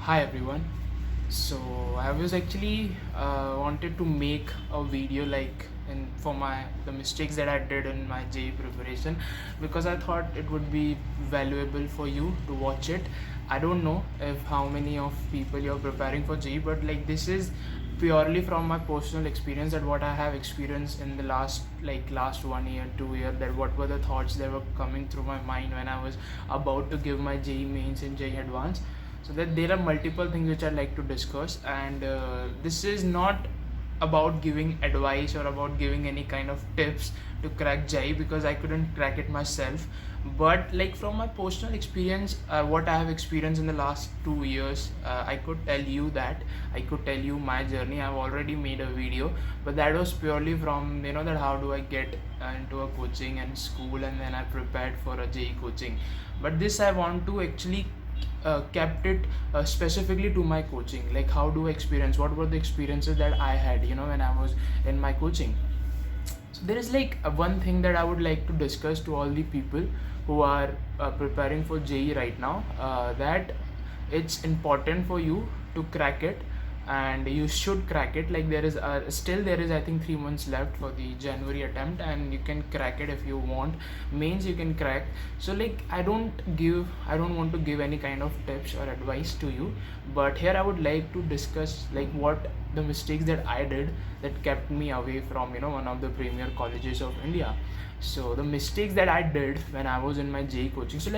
Hi everyone. So I was actually wanted to make a video for my the mistakes that I did in my JEE preparation, because I thought it would be valuable for you to watch it. I don't know if how many of people you're preparing for JEE, but this is purely from my personal experience, that what I have experienced in the last 1 year, 2 year, that what were the thoughts that were coming through my mind when I was about to give my JEE mains and JEE advance. So that there are multiple things which I'd like to discuss, and this is not about giving advice or about giving any kind of tips to crack JEE, because I couldn't crack it myself. But from my personal experience, what I have experienced in the last 2 years, I could tell you my journey. I've already made a video, but that was purely from that how do I get into a coaching and school, and then I prepared for a JEE coaching. But this I want to actually kept it specifically to my coaching, like how do I experience, what were the experiences that I had when I was in my coaching. So there is one thing that I would like to discuss to all the people who are preparing for JEE right now, that it's important for you to crack it, and you should crack it. There is I think 3 months left for the January attempt, and you can crack it if you want. Mains you can crack. So I don't want to give any kind of tips or advice to you, but here I would like to discuss what the mistakes that I did that kept me away from one of the premier colleges of India. So the mistakes that I did when I was in my JEE coaching. So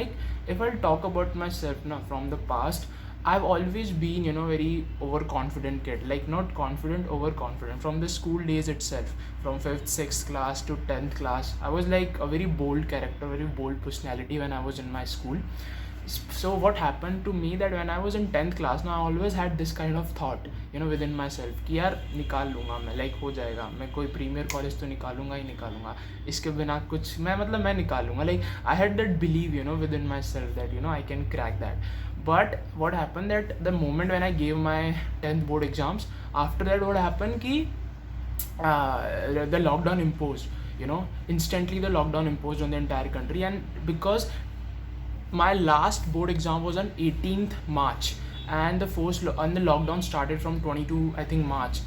if I'll talk about myself now from the past, I've always been, very overconfident kid. Not confident, overconfident. From the school days itself, from 5th, 6th class to 10th class, I was a very bold character, very bold personality when I was in my school. So what happened to me, that when I was in 10th class, now I always had this kind of thought, within myself, कि यार निकाल लूँगा मैं, हो जाएगा, मैं कोई premiere college तो निकालूंगा ही निकालूंगा, इसके बिना कुछ मैं निकालूंगा. I had that belief, within myself, that I can crack that. But what happened, that the moment when I gave my 10th board exams, after that what happened ki the lockdown imposed, instantly the lockdown imposed on the entire country. And because my last board exam was on 18th March, and the lockdown started from 22 I think March,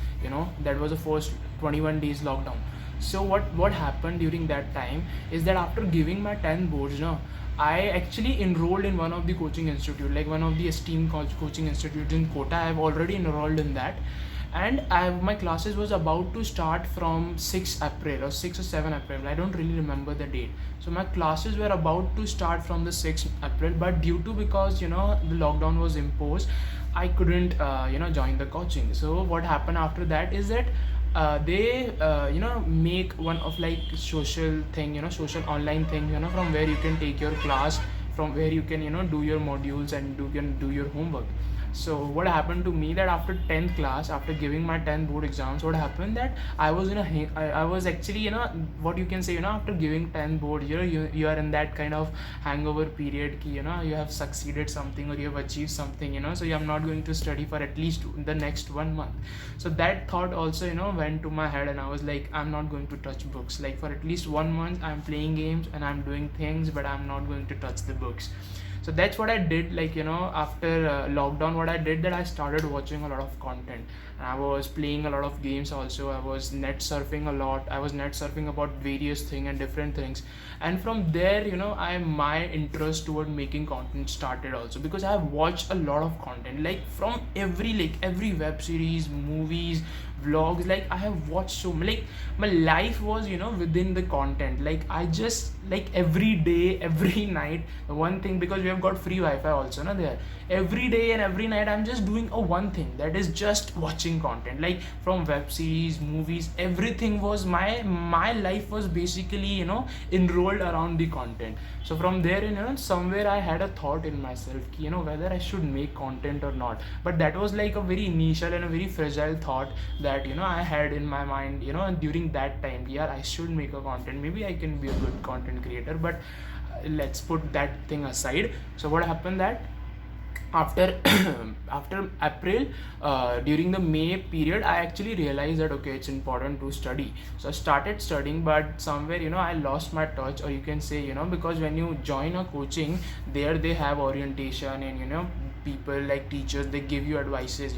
that was the first 21 days lockdown. So what happened during that time is that after giving my 10 boards, I actually enrolled in one of the coaching institute, one of the esteemed coaching institutes in Kota. I have already enrolled in that, and my classes was about to start from 6 April or 6 or 7 April. I don't really remember the date. So my classes were about to start from the 6th April, but because the lockdown was imposed, I couldn't join the coaching. So what happened after that is that they make one of social thing, social online thing, from where you can take your class, from where you can do your modules and you can do your homework. So what happened to me, that after 10th class, after giving my 10 board exams, what happened, that I was I was actually what you can say, after giving 10 board, you are in that kind of hangover period ki, you have succeeded something or you have achieved something, so I'm not going to study for at least the next 1 month. So that thought also went to my head, and I was like, I'm not going to touch books. For at least 1 month I'm playing games and I'm doing things, but I'm not going to touch the books. So that's what I did. After lockdown, what I did, that I started watching a lot of content, and I was playing a lot of games also. I was net surfing a lot. I was net surfing about various things and different things, and from there my interest toward making content started also, because I have watched a lot of content, from every web series, movies, vlogs. I have watched so many. My life was within the content. I just every day, every night, one thing, because we have got free Wi-Fi also there. Every day and every night I'm just doing one thing, that is just watching content, from web series, movies, everything was my life was basically enrolled around the content. So from there somewhere I had a thought in myself, whether I should make content or not. But that was a very initial and a very fragile thought that I had in my mind during that time. Yeah, I should make a content, maybe I can be a good content creator, but let's put that thing aside. So what happened, that after after April, during the May period, I actually realized that okay, it's important to study. So I started studying, but somewhere I lost my touch, or you can say because when you join a coaching, there they have orientation, and people like teachers, they give you advices,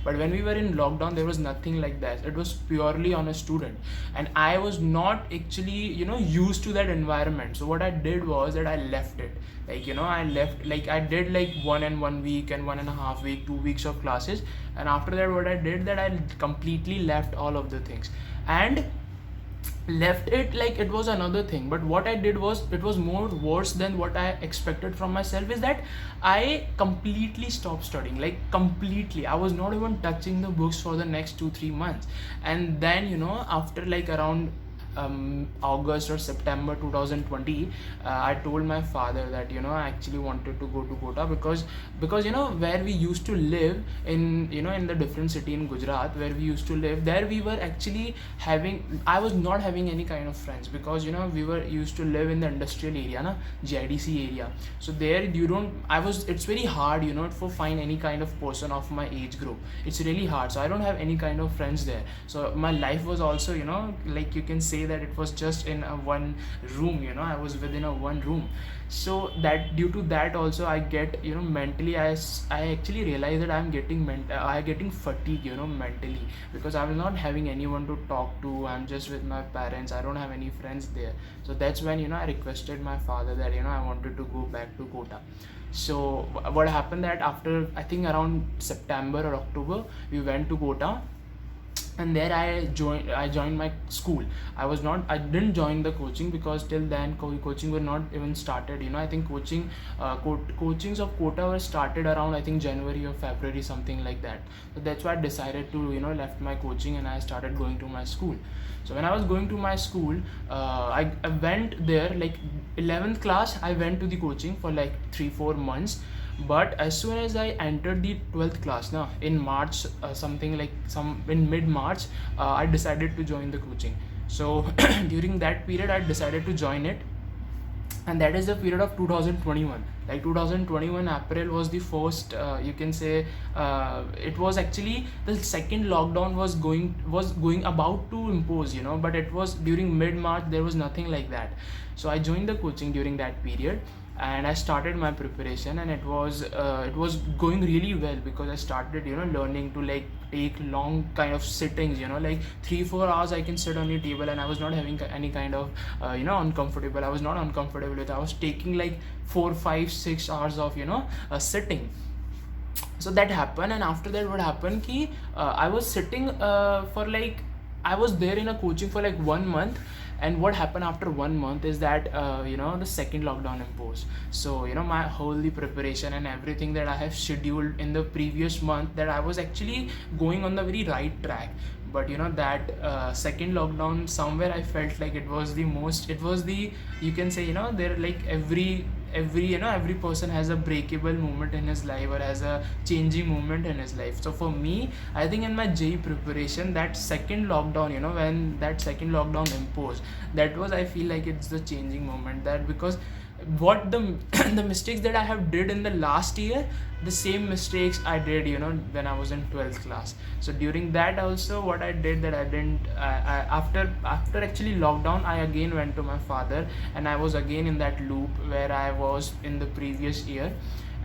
but when we were in lockdown there was nothing like that. It was purely on a student, and I was not actually used to that environment. So what I did was that I left it. I left, like I did like 1 week and 1.5 week, 2 weeks of classes, and after that what I did, that I completely left all of the things and left it like it was another thing. But what I did was, it was more worse than what I expected from myself, is that I completely stopped studying, like completely. I was not even touching the books for the next 2-3 months. And then after like around August or September 2020, I told my father that I actually wanted to go to Kota, because where we used to live in in the different city in Gujarat where we used to live, there we were actually I was not having any kind of friends, because we were used to live in the industrial area, GIDC area. So there it's very hard for find any kind of person of my age group. It's really hard, so I don't have any kind of friends there. So my life was also like you can say that it was just in a one room. I was within a one room. So that due to that also I get mentally, I actually realized that I'm getting fatigue mentally, because I was not having anyone to talk to. I'm just with my parents, I don't have any friends there. So that's when I requested my father that I wanted to go back to Kota. So what happened, that after I think around September or October, we went to Kota, and there I joined my school. I didn't join the coaching, because till then coaching were not even started. I think coachings of Kota were started around, I think, January or February, something like that. So that's why I decided to left my coaching, and I started going to my school. So when I was going to my school, I went there like 11th class. I went to the coaching for like 3-4 months. But as soon as I entered the 12th class now in March, in mid-March, I decided to join the coaching. So during that period I decided to join it, and that is the period of 2021. Like 2021 April was the first, you can say, it was actually the second lockdown was going about to impose, but it was during mid-March. There was nothing like that. So I joined the coaching during that period, and I started my preparation, and it was going really well, because I started learning to like take long kind of sittings, like 3-4 hours I can sit on a table, and I was not having any kind of uncomfortable. I was not uncomfortable with it. I was taking like 4, 5, 6 hours of sitting. So that happened, and after that what happened ki I was sitting for like, I was there in a coaching for like 1 month. And what happened after 1 month is that the second lockdown imposed. So my whole preparation and everything that I have scheduled in the previous month, that I was actually going on the very right track. But that second lockdown, somewhere I felt like it was the you can say there like every person has a breakable moment in his life, or has a changing moment in his life. So for me, I think in my JEE preparation, that second lockdown, when that second lockdown imposed, that was, I feel like it's the changing moment. That because what the the mistakes that I have did in the last year, the same mistakes I did when I was in 12th class. So during that also, what I did, that I didn't after actually lockdown, I again went to my father, and I was again in that loop where I was in the previous year.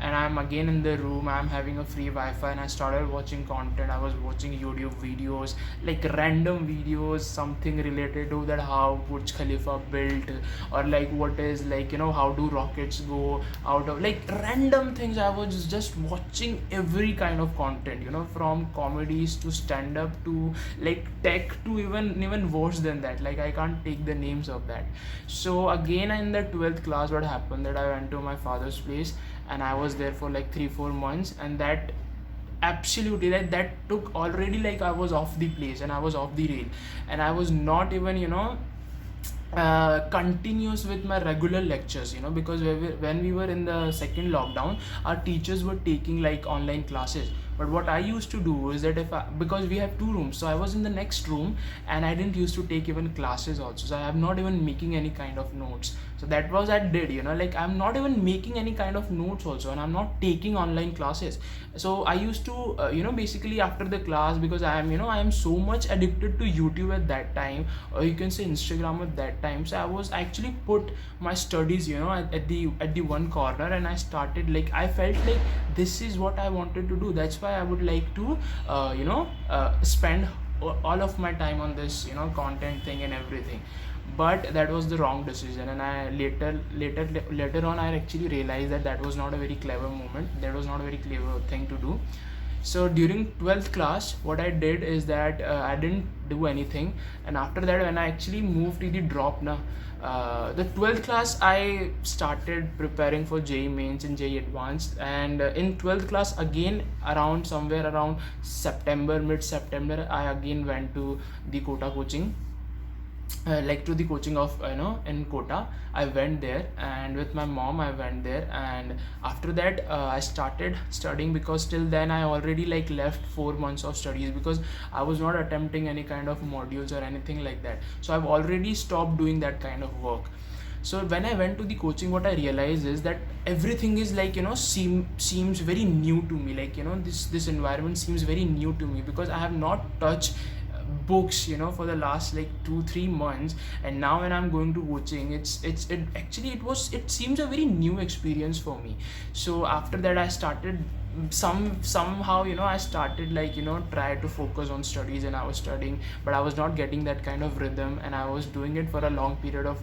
And I'm again in the room, I'm having a free Wi-Fi, and I started watching content. I was watching YouTube videos, like random videos, something related to that, how Burj Khalifa built, or like what is like how do rockets go out of, like random things. I was just watching every kind of content, from comedies to stand-up to like tech to even worse than that, like I can't take the names of that. So again in the 12th class, what happened, that I went to my father's place, and I was there for like 3-4 months, and that absolutely, like that took already, like I was off the place, and I was off the rail, and I was not even continuous with my regular lectures, because when we were in the second lockdown, our teachers were taking like online classes. But what I used to do is that because we have 2 rooms, so I was in the next room, and I didn't used to take even classes also. So I am not even making any kind of notes. So So that was I did, like I'm not even making any kind of notes also, and I'm not taking online classes. So I used to basically after the class, because I am so much addicted to YouTube at that time, or you can say Instagram at that time. So I was actually put my studies at the one corner, and I started, like I felt like this is what I wanted to do. That's why I would like to spend all of my time on this content thing and everything. But that was the wrong decision, and I later on I actually realized that that was not a very clever moment, that was not a very clever thing to do. So during 12th class, what I did is that I didn't do anything. And after that, when I actually moved to the drop now, the 12th class I started preparing for JEE mains and JEE advanced. And in 12th class again, around somewhere around September, mid-September, I again went to the Kota coaching, like to the coaching of in Kota. I went there, and with my mom I went there. And after that I started studying, because till then I already like left 4 months of studies, because I was not attempting any kind of modules or anything like that. So I've already stopped doing that kind of work. So when I went to the coaching, what I realized is that everything is like seems very new to me. Like this environment seems very new to me, because I have not touched books for the last like 2-3 months. And now when I'm going to coaching, it seems a very new experience for me. So after that I started somehow I started like try to focus on studies, and I was studying, but I was not getting that kind of rhythm. And I was doing it for a long period of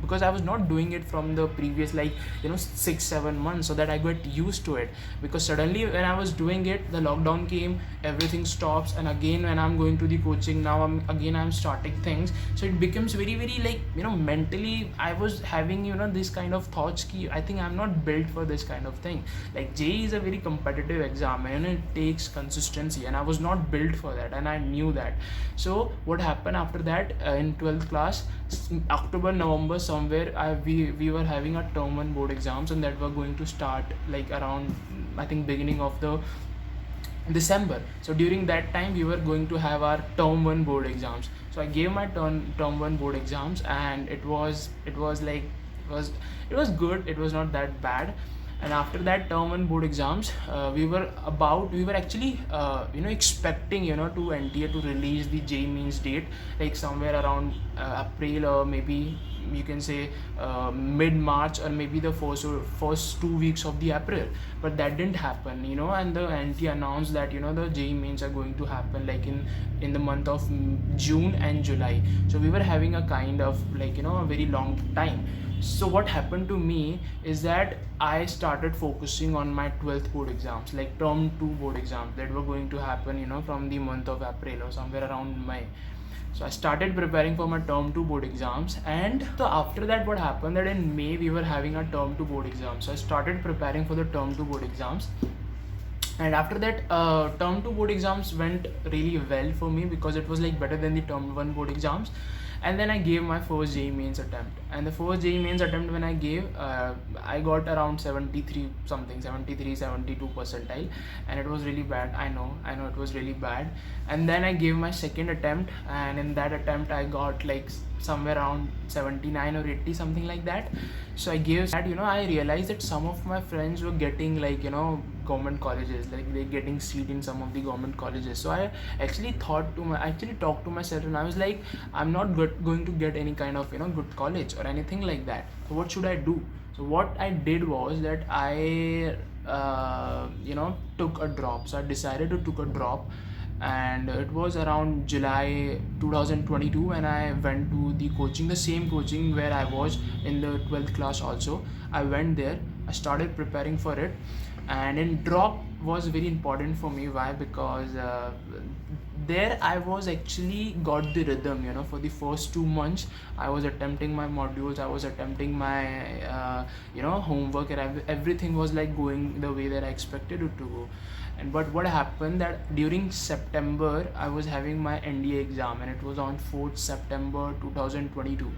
because I was not doing it from the previous like 6-7 months, so that I got used to it. Because suddenly when I was doing it, the lockdown came, everything stops, and again when I'm going to the coaching, now I'm starting things. So it becomes very very like mentally I was having this kind of thoughts ki I think I'm not built for this kind of thing. Like JEE is a very competitive exam, and it takes consistency, and I was not built for that, and I knew that. So what happened after that, in 12th class, October November somewhere, we were having a term 1 board exams, and that were going to start like around I think beginning of the December. So during that time we were going to have our term 1 board exams. So I gave my term 1 board exams, and it was good, it was not that bad. And after that term 1 board exams, we were actually expecting to NTA to release the JEE means date, like somewhere around April, or maybe you can say mid-March, or maybe the first 2 weeks of the April. But that didn't happen, and the NTA announced that the JEE mains are going to happen like in the month of June and July. So we were having a kind of like a very long time. So what happened to me is that I started focusing on my 12th board exams, like term 2 board exams that were going to happen from the month of April or somewhere around May. So I started preparing for my term 2 board exams. And so after that, what happened, that in May we were having a term 2 board exam. So I started preparing for the term 2 board exams. And after that, term 2 board exams went really well for me, because it was like better than the term 1 board exams. And then I gave my first JEE mains attempt, and the first JEE mains attempt when I gave, I got around 73 72 percentile, and it was really bad. I know it was really bad. And then I gave my second attempt, and in that attempt I got like somewhere around 79 or 80, something like that. So I gave that, I realized that some of my friends were getting like government colleges, like they getting seat in some of the government colleges. So I actually talked to myself, and I was like, I'm not going to get any kind of good college or anything like that. So what should I do? So what I did was that I took a drop. So I decided to took a drop, and it was around July 2022, and I went to the coaching, the same coaching where I was in the 12th class also. I went there, I started preparing for it. And in drop was very important for me. Why? Because there I was actually got the rhythm. For the first 2 months I was attempting my modules, I was attempting my homework, and everything was like going the way that I expected it to go. And but what happened, that during September I was having my NDA exam, and it was on 4th September 2022.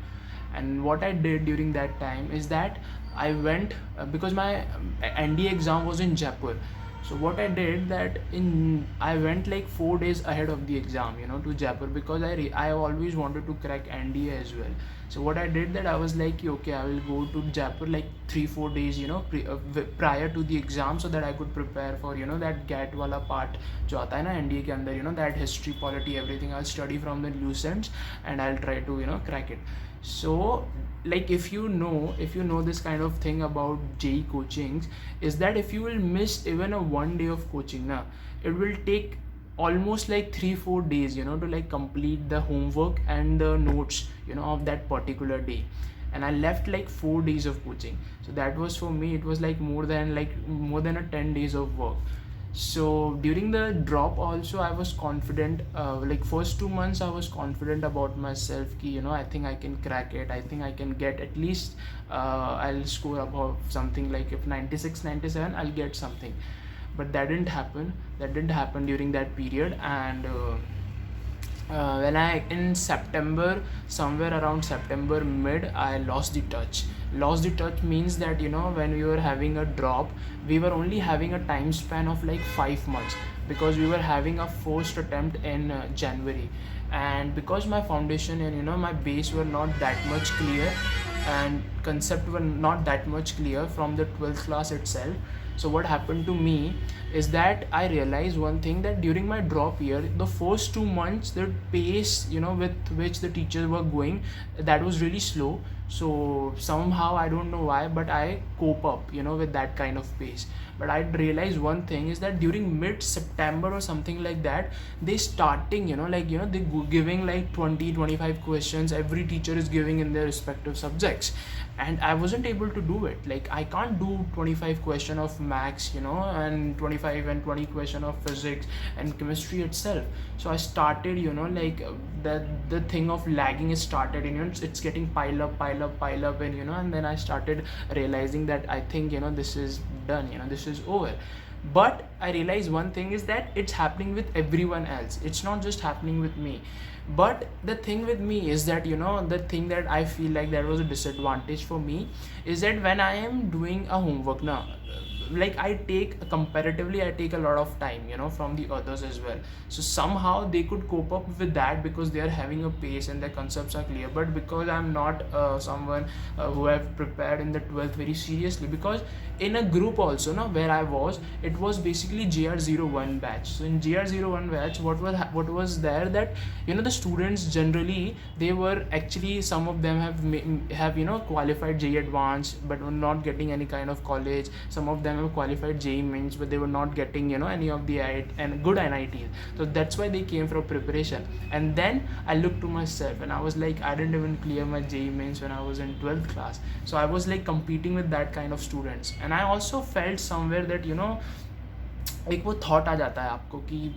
And what I did during that time is that I went because my NDA exam was in Jaipur. So what I did that in I went like 4 days ahead of the exam, to Jaipur, because I always wanted to crack NDA as well. So what I did that I was like, okay, I will go to Jaipur like 3-4 days, prior to the exam, so that I could prepare for that GAT wala part जो आता है ना NDA के अंदर, that history, polity, everything. I'll study from the loose ends and I'll try to crack it. So like if you know this kind of thing about JEE coachings, is that if you will miss even a 1 day of coaching na, it will take almost like 3-4 days to like complete the homework and the notes of that particular day. And I left like 4 days of coaching, so that was, for me, it was like more than a 10 days of work. So during the drop also I was confident, like first 2 months I was confident about myself ki, I think I can crack it, I think I can get at least I'll score above something like, if 96 97 I'll get something. But that didn't happen during that period. And when I in September, somewhere around September mid, I lost the touch. Means that when we were having a drop, we were only having a time span of like 5 months, because we were having a first attempt in January. And because my foundation and my base were not that much clear, and concept were not that much clear from the 12th class itself. So what happened to me is that I realized one thing, that during my drop year, the first 2 months, the pace with which the teachers were going, that was really slow. So somehow, I don't know why, but I cope up with that kind of pace. But I realized one thing is that during mid-September or something like that, they starting they giving like 20-25 questions every teacher is giving in their respective subjects. And I wasn't able to do it. Like, I can't do 25 question of maths and 25 and 20 question of physics and chemistry itself. So I started like the thing of lagging is started, it's getting pile up, and then I started realizing that I think this is done, this is over. But I realized one thing is that it's happening with everyone else, it's not just happening with me. But the thing with me is that the thing that I feel like that was a disadvantage for me is that when I am doing a homework now, like I take a lot of time from the others as well. So somehow they could cope up with that because they are having a pace and their concepts are clear. But because I'm not someone who have prepared in the 12th very seriously, because in a group also where I was, it was basically GR01 batch. So in GR01 batch, what was there, that the students generally, they were actually, some of them have qualified JEE advanced but were not getting any kind of college. Some of them have qualified JEE mains but they were not getting any of the good NITs. So that's why they came for preparation. And then I looked to myself and I was like, I didn't even clear my JEE mains when I was in 12th class. So I was like competing with that kind of students. And I also felt somewhere that एक वो thought आ जाता है आपको कि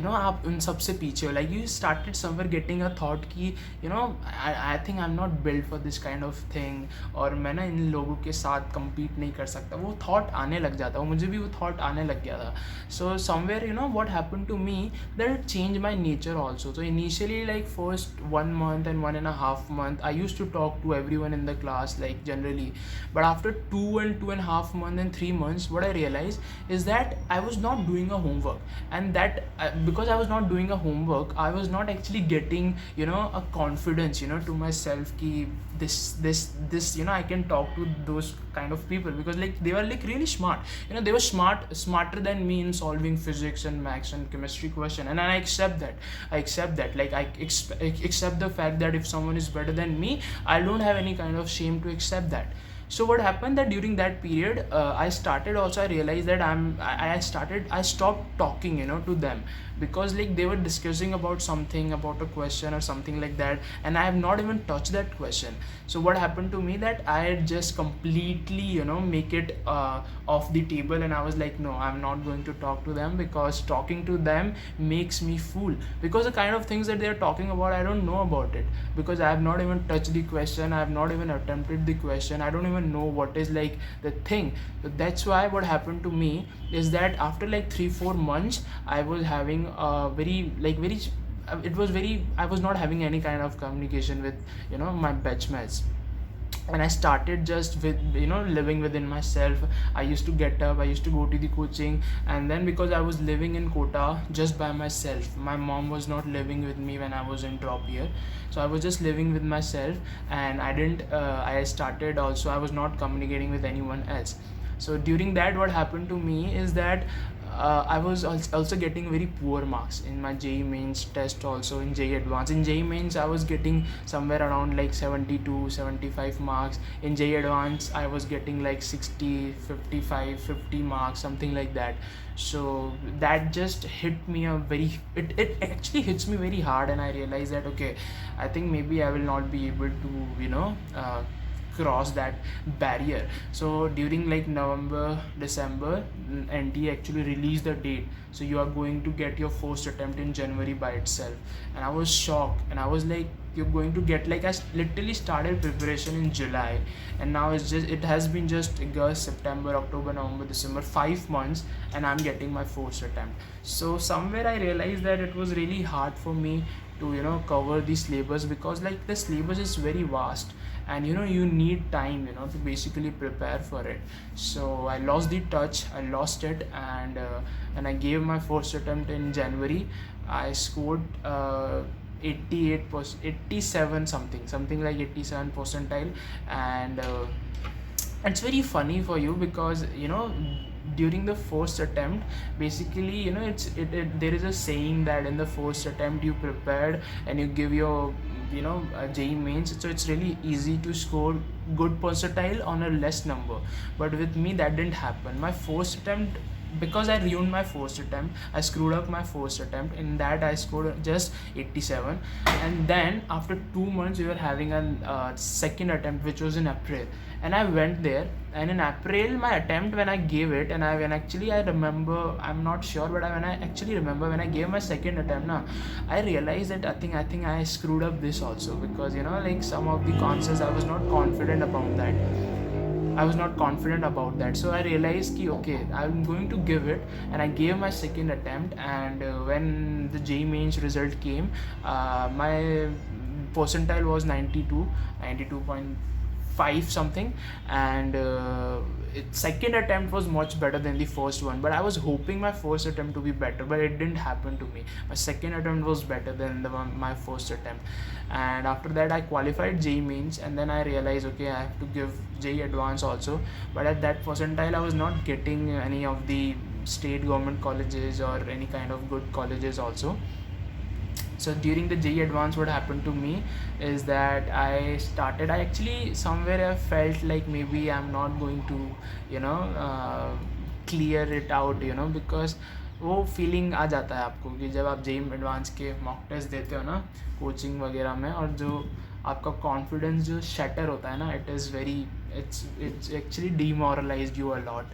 आप उन सबसे पीछे हो. Like you started somewhere getting a thought कि I think I am not build for this kind of thing, और मैं इन लोगों के साथ compete नहीं कर सकता. वो थॉट आने लग जाता, मुझे भी वो थॉट आने लग गया था. So somewhere what happened to me, that it changed my nature also. So initially, like first 1 month and 1.5 month, I used to talk to everyone in the class, like generally. But after 2.5 months and 3 months, what I realized is that I was not doing a homework, and that because I was not doing a homework, I was not actually getting a confidence to myself ki this I can talk to those kind of people, because like they were like really smart, they were smarter than me in solving physics and maths and chemistry question. And I accept that, like I accept the fact that if someone is better than me, I don't have any kind of shame to accept that. So what happened that during that period, I realized that I stopped talking to them, because like they were discussing about something, about a question or something like that, and I have not even touched that question. So what happened to me, that I just completely make it off the table, and I was like, no, I'm not going to talk to them, because talking to them makes me fool, because the kind of things that they are talking about, I don't know about it, because I have not even touched the question, I have not even attempted the question, I don't even know what is like the thing. So that's why what happened to me is that after like 3-4 months, I was having I was not having any kind of communication with my batchmates. and I started just with, you know, living within myself. I used to get up, I used to go to the coaching, and then because I was living in Kota just by myself, my mom was not living with me when I was in drop year, so I was just living with myself. And I started also, I was not communicating with anyone else. So during that, what happened to me is that I was also getting very poor marks in my JEE mains test, also in JEE advanced. In JEE mains I was getting somewhere around like 72 75 marks. In JEE advanced I was getting like 60 55 50 marks, something like that. So that just hit me it actually hits me very hard, and I realized that okay, I think maybe I will not be able to, you know, cross that barrier. So during like November December, NT actually released the date, so you are going to get your first attempt in January by itself. And I was shocked, and I was like, you're going to get, like, I literally started preparation in July, and now it has been just August, September, October, November, December, 5 months, and I'm getting my first attempt. So somewhere I realized that it was really hard for me to, you know, cover the syllabus, because like the syllabus is very vast, and you know, you need time, you know, to basically prepare for it. So I lost the touch, I lost it, and I gave my first attempt in January. I scored 87 something like 87 percentile. And it's very funny for you, because you know, during the first attempt, basically, you know, there is a saying that in the first attempt you prepared and you give your, you know, JEE mains, so it's really easy to score good percentile on a less number. But with me, that didn't happen. My first attempt, because I ruined my first attempt, I screwed up my first attempt. In that I scored just 87. And then after 2 months we were having a second attempt, which was in April, and I went there. And in April, my attempt, when I gave it, and I remember, I'm not sure, but when I actually remember, when I gave my second attempt, I realized that I think I screwed up this also, because you know, like some of the concepts I was not confident about that. So I realized ki okay, I'm going to give it, and I gave my second attempt. And when the JEE mains result came, my percentile was 92.5 something. And second attempt was much better than the first one, but I was hoping my first attempt to be better, but it didn't happen to me. My second attempt was better than my first attempt. And after that I qualified JEE mains, and then I realized okay, I have to give JEE advanced also. But at that percentile I was not getting any of the state government colleges or any kind of good colleges also. So during the JEE advanced, what happened to me is that I actually somewhere I felt like maybe I'm not going to, you know, clear it out, you know, because वो feeling आ जाता है आपको कि जब आप JEE advance के mock test देते हो ना, कोचिंग वगैरह में, और जो आपका कॉन्फिडेंस जो शटर होता है ना, it's actually demoralized you a lot.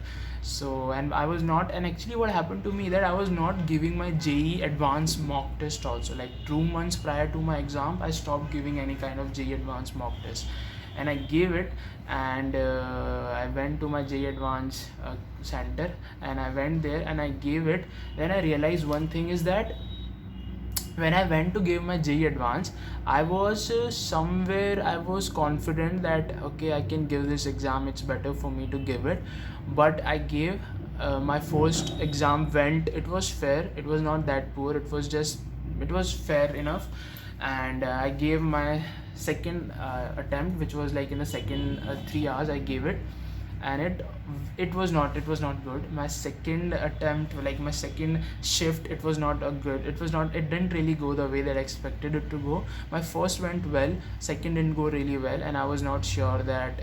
So, and actually what happened to me, that I was not giving my JEE advanced mock test also. Like 2 months prior to my exam, I stopped giving any kind of JEE advanced mock test, and I gave it. And I went to my JEE advanced center, and I went there and I gave it. Then I realized one thing is that when I went to give my JEE advance, I was I was confident that okay, I can give this exam, it's better for me to give it. But I gave my first exam it was fair, it was not that poor, it was fair enough. And I gave my second attempt, which was like in the second 3 hours I gave it, and it was not good. My second attempt, like my second shift, it didn't really go the way that I expected it to go. My first went well, second didn't go really well, and I was not sure that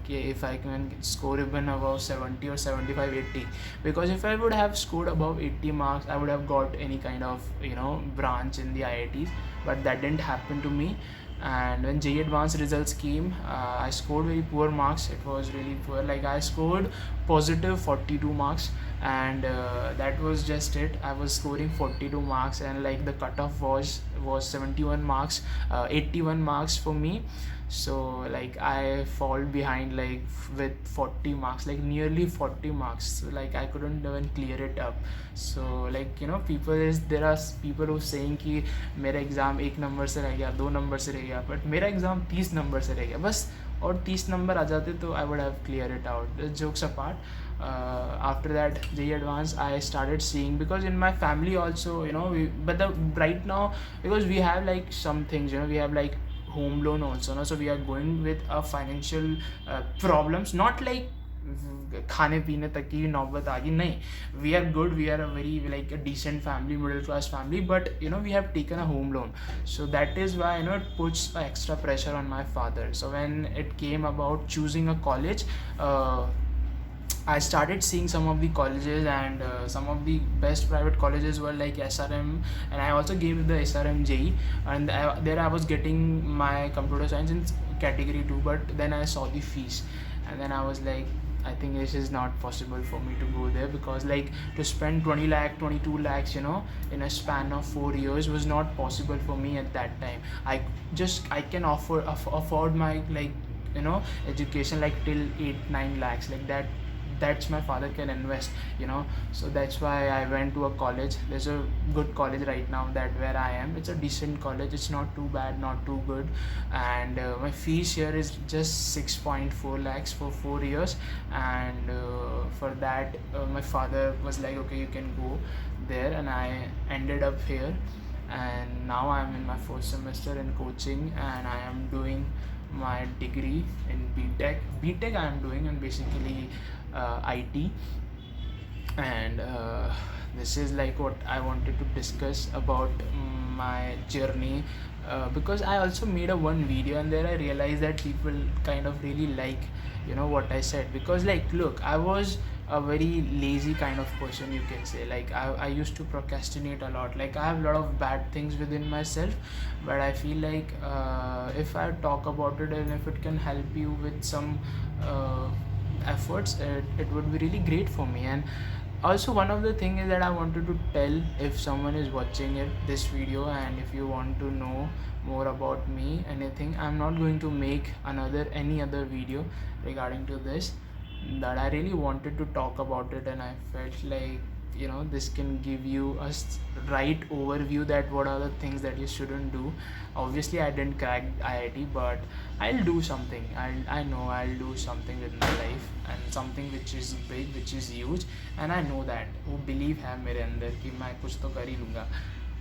if I can score even above 70 or 75 80, because if I would have scored above 80 marks, I would have got any kind of, you know, branch in the IITs. But that didn't happen to me. And when JEE advanced results came, I scored very poor marks. It was really poor. Like I scored positive 42 marks, and that was just it. I was scoring 42 marks, and like the cutoff was 71 marks, 81 marks for me. So like I fall behind like with 40 marks, like nearly 40 marks. So like I couldn't even clear it up. So like, you know, there are people who saying कि मेरा exam 1 number से रह गया, 2 number से रह गया, but मेरा exam 30 number से रह गया. बस और 30 नंबर आ जाते तो I would have cleared it out. Jokes apart, after that JEE Advanced I started seeing, because in my family also, right now, because we have like some things, we have like home loan also, no? So we are going with a financial problems, not like खाने पीने तक की नौबत आ गई, नहीं, we are good, we are a very like a decent family, middle class family, but we have taken a home loan, so that is why it puts extra pressure on my father. So when it came about choosing a college, I started seeing some of the colleges, and some of the best private colleges were like SRM, and I also gave the SRM JE, and there I was getting my computer science in category 2, but then I saw the fees, and then I was like, I think this is not possible for me to go there, because like to spend 20 lakh 22 lakhs in a span of 4 years was not possible for me at that time. I can afford my like education like till 8 9 lakhs, like that's my father can invest. So that's why I went to a college. There's a good college right now that where I am. It's a decent college, it's not too bad, not too good, and my fees here is just 6.4 lakhs for 4 years, and for that my father was like, okay, you can go there, and I ended up here, and now I'm in my 4th semester in coaching, and I am doing my degree in BTech I am doing, and basically IT, and this is like what I wanted to discuss about my journey, because I also made a one video, and there I realized that people kind of really like what I said, because like look, I was a very lazy kind of person, you can say. Like I used to procrastinate a lot, like I have a lot of bad things within myself, but I feel like if I talk about it, and if it can help you with some efforts, it would be really great for me. And also one of the thing is that I wanted to tell, if someone is watching this video, and if you want to know more about me, anything, I'm not going to make any other video regarding to this, that I really wanted to talk about it, and I felt like this can give you a right overview that what are the things that you shouldn't do. Obviously I didn't crack IIT, but I'll do something. I know I'll do something with my life, and something which is big, which is huge, and I know that वो believe है मेरे अंदर कि मैं कुछ तो कर ही लूँगा,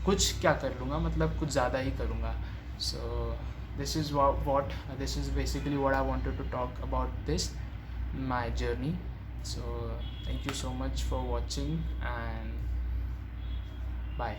कुछ क्या कर लूँगा, मतलब कुछ ज़्यादा ही करूँगा. So this is what this is basically what I wanted to talk about, this my journey. So thank you so much for watching, and bye.